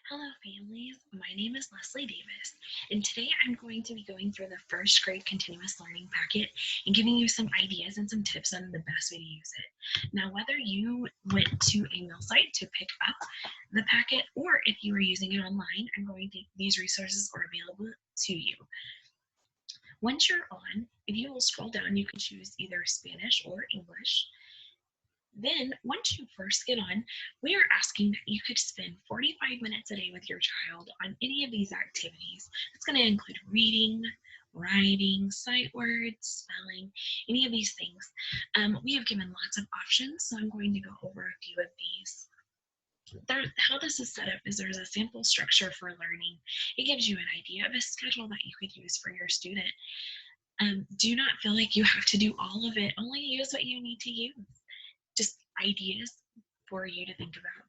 Hello families, my name is Leslie Davis, and today I'm going to be going through the first grade continuous learning packet and giving you some ideas and some tips on the best way to use it. Now, whether you went to a mill site to pick up the packet or if you are using it online, these resources are available to you. Once you're on, if you will scroll down, you can choose either Spanish or English. Then, once you first get on, we are asking that you could spend 45 minutes a day with your child on any of these activities. It's going to include reading, writing, sight words, spelling, any of these things. We have given lots of options, so I'm going to go over a few of these. How this is set up is there's a sample structure for learning. It gives you an idea of a schedule that you could use for your student. Do not feel like you have to do all of it. Only use what you need to use. Just ideas for you to think about.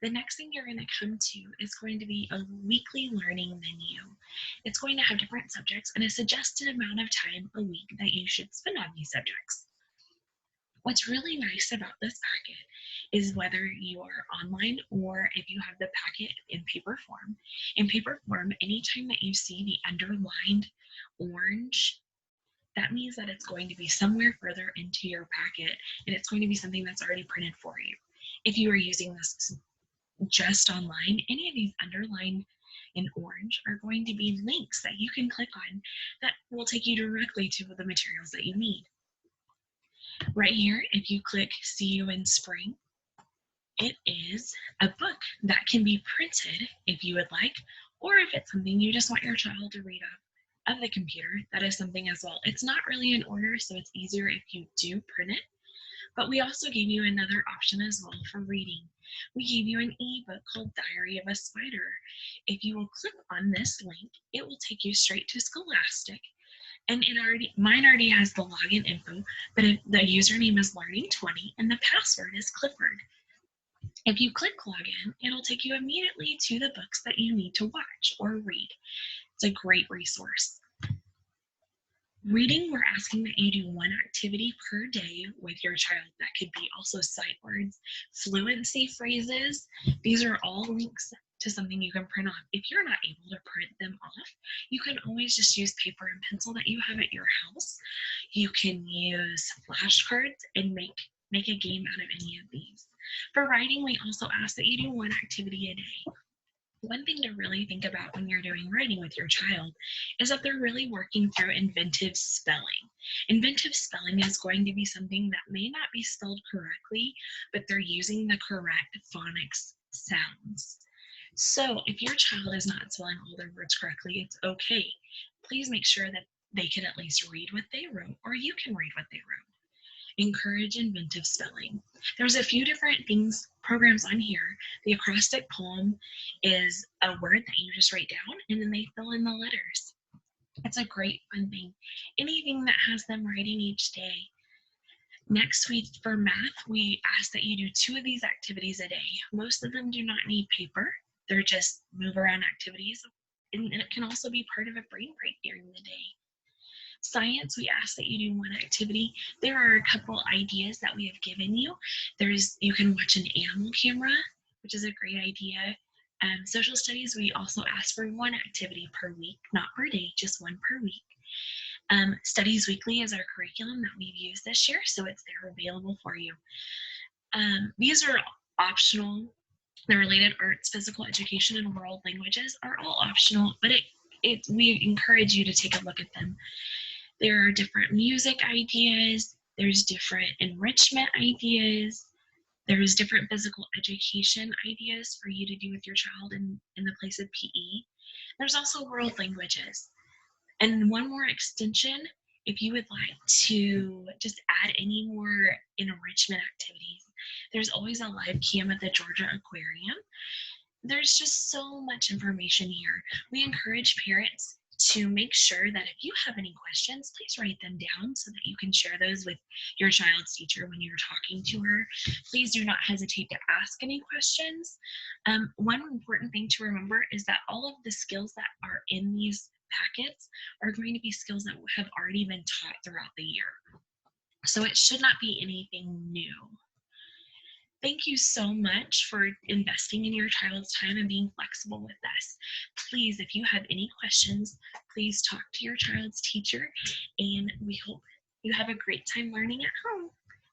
The next thing you're going to come to is going to be a weekly learning menu. It's going to have different subjects and a suggested amount of time a week that you should spend on these subjects. What's really nice about this packet is whether you are online or if you have the packet in paper form. In paper form, anytime that you see the underlined orange, that means that it's going to be somewhere further into your packet and it's going to be something that's already printed for you. If you are using this just online, any of these underlined in orange are going to be links that you can click on that will take you directly to the materials that you need. Right here, if you click See You in Spring, it is a book that can be printed if you would like, or if it's something you just want your child to read of the computer, that is something as well. It's not really in order, so it's easier if you do print it. But we also gave you another option as well for reading. We gave you an ebook called Diary of a Spider. If you will click on this link, it will take you straight to Scholastic. And mine already has the login info, but the username is Learning20 and the password is Clifford. If you click login, it'll take you immediately to the books that you need to watch or read. It's a great resource. Reading, we're asking that you do one activity per day with your child. That could be also sight words, fluency phrases. These are all links to something you can print off. If you're not able to print them off, you can always just use paper and pencil that you have at your house. You can use flashcards and make a game out of any of these. For writing, we also ask that you do one activity a day. One thing to really think about when you're doing writing with your child is that they're really working through inventive spelling. Inventive spelling is going to be something that may not be spelled correctly, but they're using the correct phonics sounds. So if your child is not spelling all their words correctly, it's okay. Please make sure that they can at least read what they wrote, or you can read what they wrote. Encourage inventive spelling. There's a few different programs on here. The acrostic poem is a word that you just write down and then they fill in the letters. It's a great fun thing. Anything that has them writing each day. Next week for math, we ask that you do 2 of these activities a day. Most of them do not need paper. They're just move around activities, and it can also be part of a brain break during the day. Science, we ask that you do one activity. There are a couple ideas that we have given you. You can watch an animal camera, which is a great idea. Social studies, we also ask for one activity per week, not per day, just one per week. Studies Weekly is our curriculum that we've used this year, so it's there available for you. These are optional. The related arts, physical education, and world languages are all optional, but we encourage you to take a look at them. There are different music ideas, there's different enrichment ideas, there's different physical education ideas for you to do with your child in the place of PE. There's also world languages. And one more extension, if you would like to just add any more enrichment activities, there's always a live cam at the Georgia Aquarium. There's just so much information here. We encourage parents to make sure that if you have any questions, please write them down so that you can share those with your child's teacher when you're talking to her. Please do not hesitate to ask any questions. One important thing to remember is that all of the skills that are in these packets are going to be skills that have already been taught throughout the year. So it should not be anything new. Thank you so much for investing in your child's time and being flexible with us. Please, if you have any questions, please talk to your child's teacher, and we hope you have a great time learning at home.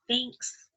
Thanks.